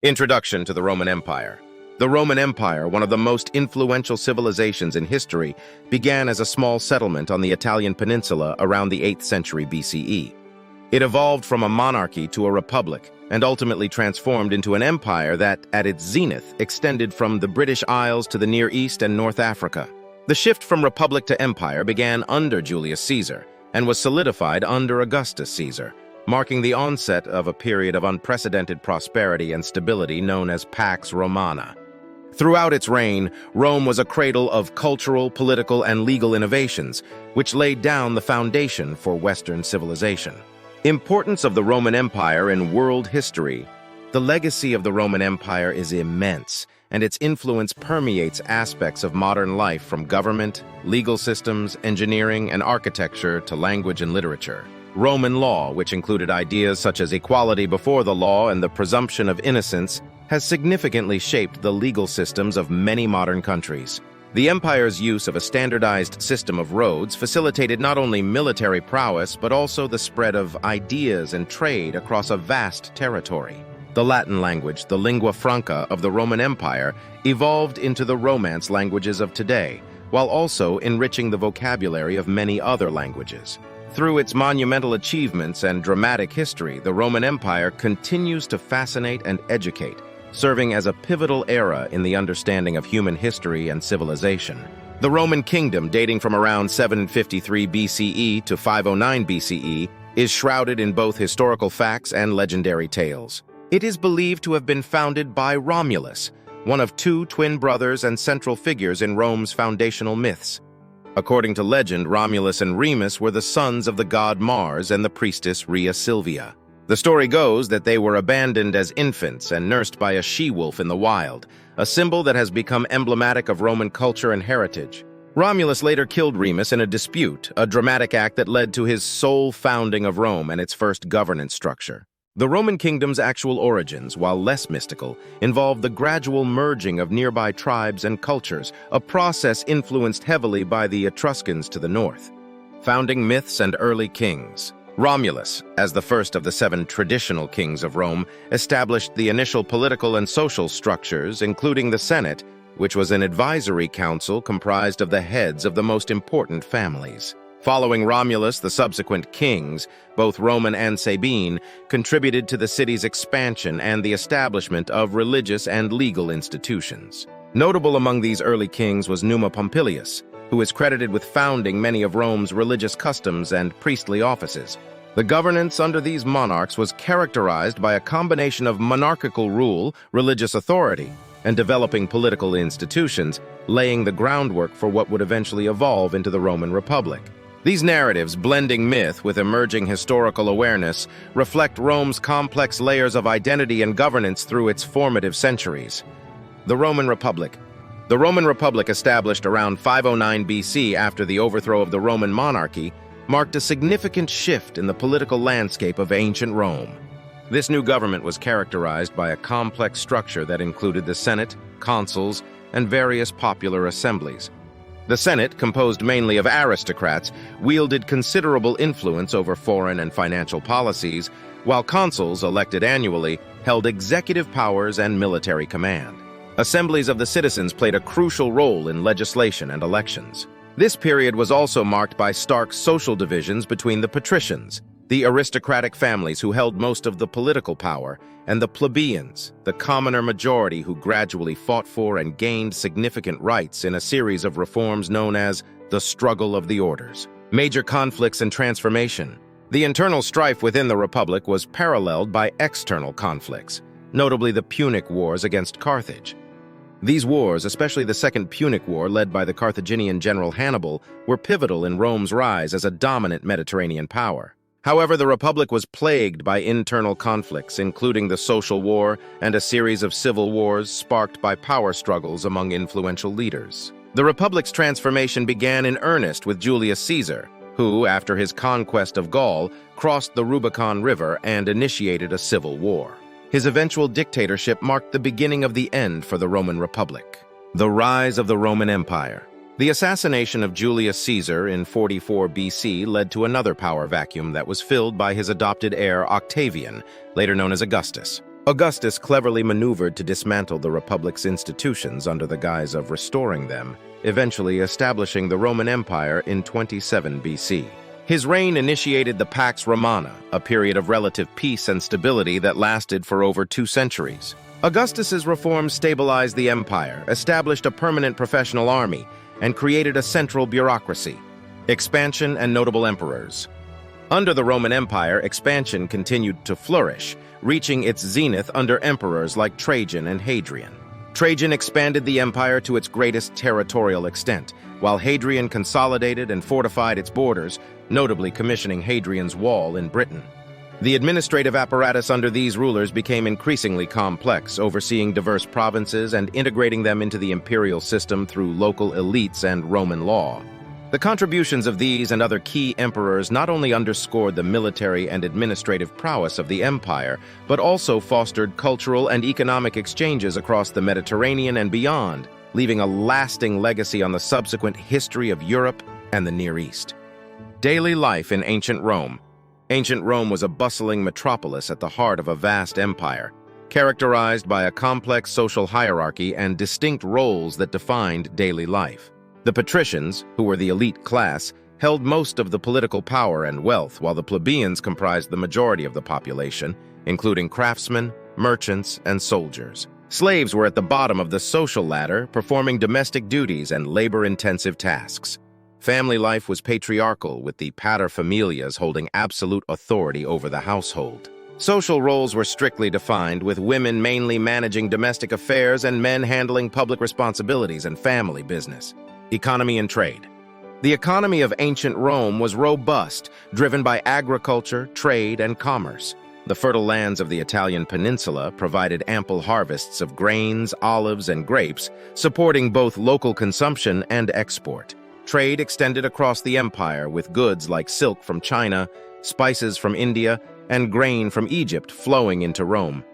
Introduction to the Roman Empire. The Roman Empire, one of the most influential civilizations in history, began as a small settlement on the Italian peninsula around the 8th century BCE. It evolved from a monarchy to a republic and ultimately transformed into an empire that, at its zenith, extended from the British Isles to the Near East and North Africa. The shift from republic to empire began under Julius Caesar and was solidified under Augustus Caesar, marking the onset of a period of unprecedented prosperity and stability known as Pax Romana. Throughout its reign, Rome was a cradle of cultural, political, and legal innovations, which laid down the foundation for Western civilization. Importance of the Roman Empire in world history. The legacy of the Roman Empire is immense, and its influence permeates aspects of modern life from government, legal systems, engineering, and architecture to language and literature. Roman law, which included ideas such as equality before the law and the presumption of innocence, has significantly shaped the legal systems of many modern countries. The empire's use of a standardized system of roads facilitated not only military prowess but also the spread of ideas and trade across a vast territory. The Latin language, the lingua franca of the Roman Empire, evolved into the Romance languages of today, while also enriching the vocabulary of many other languages. Through its monumental achievements and dramatic history, the Roman Empire continues to fascinate and educate, serving as a pivotal era in the understanding of human history and civilization. The Roman kingdom, dating from around 753 BCE to 509 BCE, is shrouded in both historical facts and legendary tales. It is believed to have been founded by Romulus, one of two twin brothers and central figures in Rome's foundational myths. According to legend, Romulus and Remus were the sons of the god Mars and the priestess Rhea Silvia. The story goes that they were abandoned as infants and nursed by a she-wolf in the wild, a symbol that has become emblematic of Roman culture and heritage. Romulus later killed Remus in a dispute, a dramatic act that led to his sole founding of Rome and its first governance structure. The Roman kingdom's actual origins, while less mystical, involved the gradual merging of nearby tribes and cultures, a process influenced heavily by the Etruscans to the north. Founding myths and early kings. Romulus, as the first of the 7 traditional kings of Rome, established the initial political and social structures, including the Senate, which was an advisory council comprised of the heads of the most important families. Following Romulus, the subsequent kings, both Roman and Sabine, contributed to the city's expansion and the establishment of religious and legal institutions. Notable among these early kings was Numa Pompilius, who is credited with founding many of Rome's religious customs and priestly offices. The governance under these monarchs was characterized by a combination of monarchical rule, religious authority, and developing political institutions, laying the groundwork for what would eventually evolve into the Roman Republic. These narratives, blending myth with emerging historical awareness, reflect Rome's complex layers of identity and governance through its formative centuries. The Roman Republic. The Roman Republic, established around 509 BC after the overthrow of the Roman monarchy, marked a significant shift in the political landscape of ancient Rome. This new government was characterized by a complex structure that included the Senate, consuls, and various popular assemblies. The Senate, composed mainly of aristocrats, wielded considerable influence over foreign and financial policies, while consuls, elected annually, held executive powers and military command. Assemblies of the citizens played a crucial role in legislation and elections. This period was also marked by stark social divisions between the patricians, the aristocratic families who held most of the political power, and the plebeians, the commoner majority who gradually fought for and gained significant rights in a series of reforms known as the Struggle of the Orders. Major conflicts and transformation. The internal strife within the Republic was paralleled by external conflicts, notably the Punic Wars against Carthage. These wars, especially the Second Punic War led by the Carthaginian general Hannibal, were pivotal in Rome's rise as a dominant Mediterranean power. However, the Republic was plagued by internal conflicts, including the Social War and a series of civil wars sparked by power struggles among influential leaders. The Republic's transformation began in earnest with Julius Caesar, who, after his conquest of Gaul, crossed the Rubicon River and initiated a civil war. His eventual dictatorship marked the beginning of the end for the Roman Republic. The rise of the Roman Empire. The assassination of Julius Caesar in 44 BC led to another power vacuum that was filled by his adopted heir Octavian, later known as Augustus. Augustus cleverly maneuvered to dismantle the Republic's institutions under the guise of restoring them, eventually establishing the Roman Empire in 27 BC. His reign initiated the Pax Romana, a period of relative peace and stability that lasted for over 2 centuries. Augustus's reforms stabilized the empire, established a permanent professional army, and created a central bureaucracy. Expansion and notable emperors. Under the Roman Empire, expansion continued to flourish, reaching its zenith under emperors like Trajan and Hadrian. Trajan expanded the empire to its greatest territorial extent, while Hadrian consolidated and fortified its borders, notably commissioning Hadrian's Wall in Britain. The administrative apparatus under these rulers became increasingly complex, overseeing diverse provinces and integrating them into the imperial system through local elites and Roman law. The contributions of these and other key emperors not only underscored the military and administrative prowess of the empire, but also fostered cultural and economic exchanges across the Mediterranean and beyond, leaving a lasting legacy on the subsequent history of Europe and the Near East. Daily life in ancient Rome. Ancient Rome was a bustling metropolis at the heart of a vast empire, characterized by a complex social hierarchy and distinct roles that defined daily life. The patricians, who were the elite class, held most of the political power and wealth, while the plebeians comprised the majority of the population, including craftsmen, merchants, and soldiers. Slaves were at the bottom of the social ladder, performing domestic duties and labor-intensive tasks. Family life was patriarchal, with the paterfamilias holding absolute authority over the household. Social roles were strictly defined, with women mainly managing domestic affairs and men handling public responsibilities and family business. Economy and trade. The economy of ancient Rome was robust, driven by agriculture, trade, and commerce. The fertile lands of the Italian peninsula provided ample harvests of grains, olives, and grapes, supporting both local consumption and export. Trade extended across the empire, with goods like silk from China, spices from India, and grain from Egypt flowing into Rome.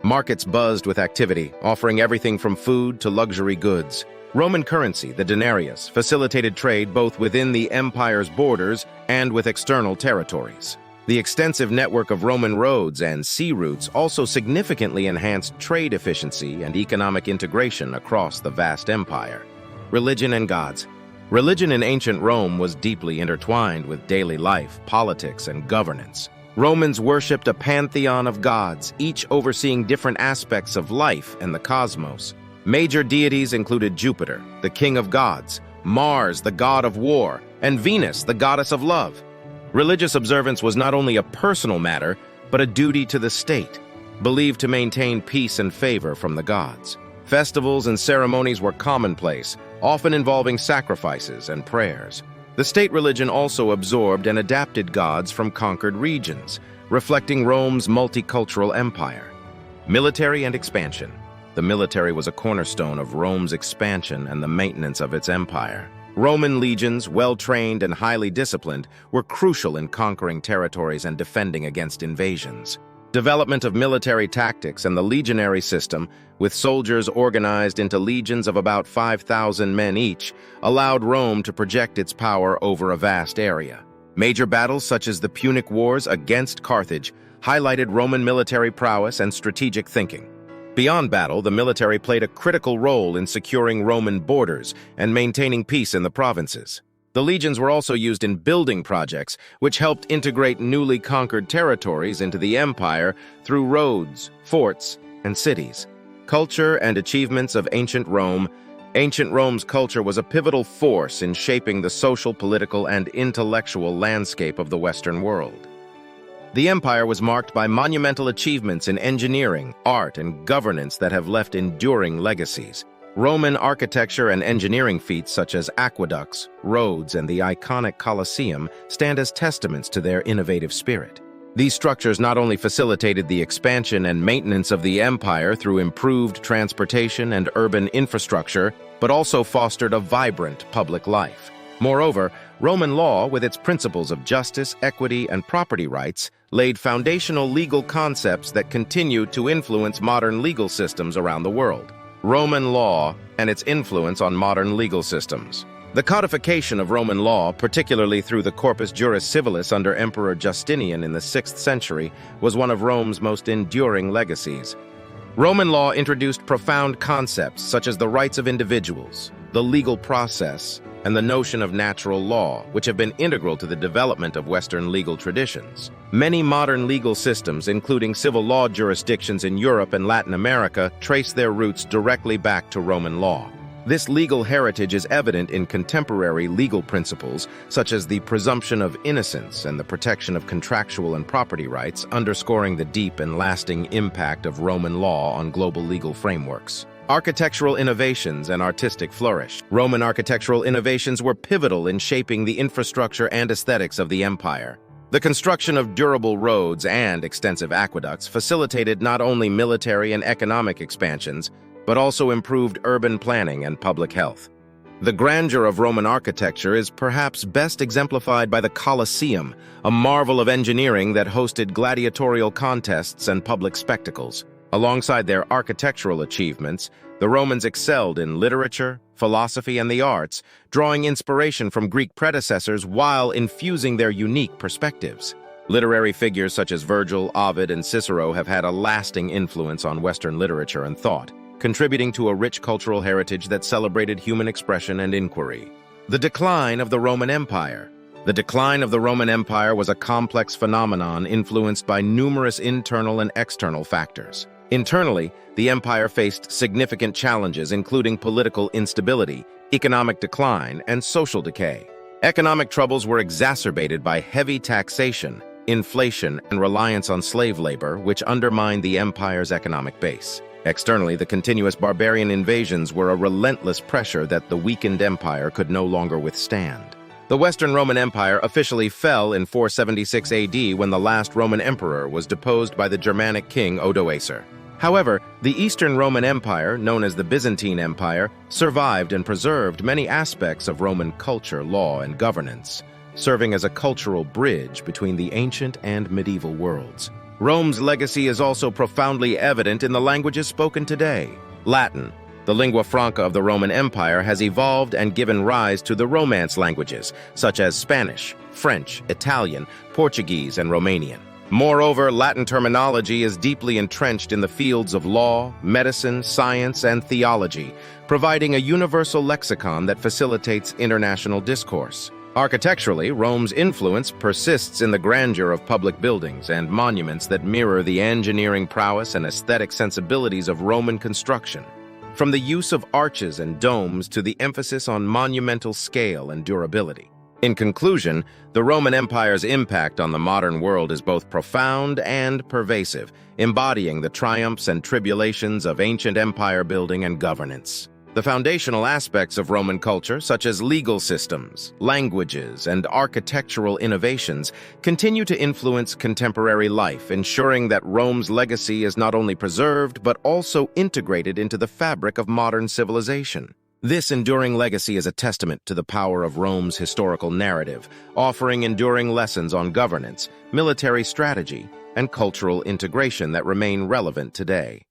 Markets buzzed with activity, offering everything from food to luxury goods. Roman currency, the denarius, facilitated trade both within the empire's borders and with external territories. The extensive network of Roman roads and sea routes also significantly enhanced trade efficiency and economic integration across the vast empire. Religion and gods. Religion in ancient Rome was deeply intertwined with daily life, politics, and governance. Romans worshipped a pantheon of gods, each overseeing different aspects of life and the cosmos. Major deities included Jupiter, the king of gods, Mars, the god of war, and Venus, the goddess of love. Religious observance was not only a personal matter, but a duty to the state, believed to maintain peace and favor from the gods. Festivals and ceremonies were commonplace, often involving sacrifices and prayers. The state religion also absorbed and adapted gods from conquered regions, reflecting Rome's multicultural empire. Military and expansion. The military was a cornerstone of Rome's expansion and the maintenance of its empire. Roman legions, well-trained and highly disciplined, were crucial in conquering territories and defending against invasions. Development of military tactics and the legionary system, with soldiers organized into legions of about 5,000 men each, allowed Rome to project its power over a vast area. Major battles such as the Punic Wars against Carthage highlighted Roman military prowess and strategic thinking. Beyond battle, the military played a critical role in securing Roman borders and maintaining peace in the provinces. The legions were also used in building projects, which helped integrate newly conquered territories into the empire through roads, forts, and cities. Culture and achievements of ancient Rome. Ancient Rome's culture was a pivotal force in shaping the social, political, and intellectual landscape of the Western world. The empire was marked by monumental achievements in engineering, art, and governance that have left enduring legacies. Roman architecture and engineering feats such as aqueducts, roads, and the iconic Colosseum stand as testaments to their innovative spirit. These structures not only facilitated the expansion and maintenance of the empire through improved transportation and urban infrastructure, but also fostered a vibrant public life. Moreover, Roman law, with its principles of justice, equity, and property rights, laid foundational legal concepts that continue to influence modern legal systems around the world. Roman law and its influence on modern legal systems. The codification of Roman law, particularly through the Corpus Juris Civilis under Emperor Justinian in the 6th century, was one of Rome's most enduring legacies. Roman law introduced profound concepts such as the rights of individuals, the legal process, and the notion of natural law, which have been integral to the development of Western legal traditions. Many modern legal systems, including civil law jurisdictions in Europe and Latin America, trace their roots directly back to Roman law. This legal heritage is evident in contemporary legal principles, such as the presumption of innocence and the protection of contractual and property rights, underscoring the deep and lasting impact of Roman law on global legal frameworks. Architectural innovations and artistic flourish. Roman architectural innovations were pivotal in shaping the infrastructure and aesthetics of the empire. The construction of durable roads and extensive aqueducts facilitated not only military and economic expansions, but also improved urban planning and public health. The grandeur of Roman architecture is perhaps best exemplified by the Colosseum, a marvel of engineering that hosted gladiatorial contests and public spectacles. Alongside their architectural achievements, the Romans excelled in literature, philosophy, and the arts, drawing inspiration from Greek predecessors while infusing their unique perspectives. Literary figures such as Virgil, Ovid, and Cicero have had a lasting influence on Western literature and thought, contributing to a rich cultural heritage that celebrated human expression and inquiry. The decline of the Roman Empire. The decline of the Roman Empire was a complex phenomenon influenced by numerous internal and external factors. Internally, the empire faced significant challenges, including political instability, economic decline, and social decay. Economic troubles were exacerbated by heavy taxation, inflation, and reliance on slave labor, which undermined the empire's economic base. Externally, the continuous barbarian invasions were a relentless pressure that the weakened empire could no longer withstand. The Western Roman Empire officially fell in 476 AD when the last Roman emperor was deposed by the Germanic king Odoacer. However, the Eastern Roman Empire, known as the Byzantine Empire, survived and preserved many aspects of Roman culture, law, and governance, serving as a cultural bridge between the ancient and medieval worlds. Rome's legacy is also profoundly evident in the languages spoken today. Latin, the lingua franca of the Roman Empire, has evolved and given rise to the Romance languages, such as Spanish, French, Italian, Portuguese, and Romanian. Moreover, Latin terminology is deeply entrenched in the fields of law, medicine, science, and theology, providing a universal lexicon that facilitates international discourse. Architecturally, Rome's influence persists in the grandeur of public buildings and monuments that mirror the engineering prowess and aesthetic sensibilities of Roman construction. From the use of arches and domes to the emphasis on monumental scale and durability. In conclusion, the Roman Empire's impact on the modern world is both profound and pervasive, embodying the triumphs and tribulations of ancient empire building and governance. The foundational aspects of Roman culture, such as legal systems, languages, and architectural innovations, continue to influence contemporary life, ensuring that Rome's legacy is not only preserved but also integrated into the fabric of modern civilization. This enduring legacy is a testament to the power of Rome's historical narrative, offering enduring lessons on governance, military strategy, and cultural integration that remain relevant today.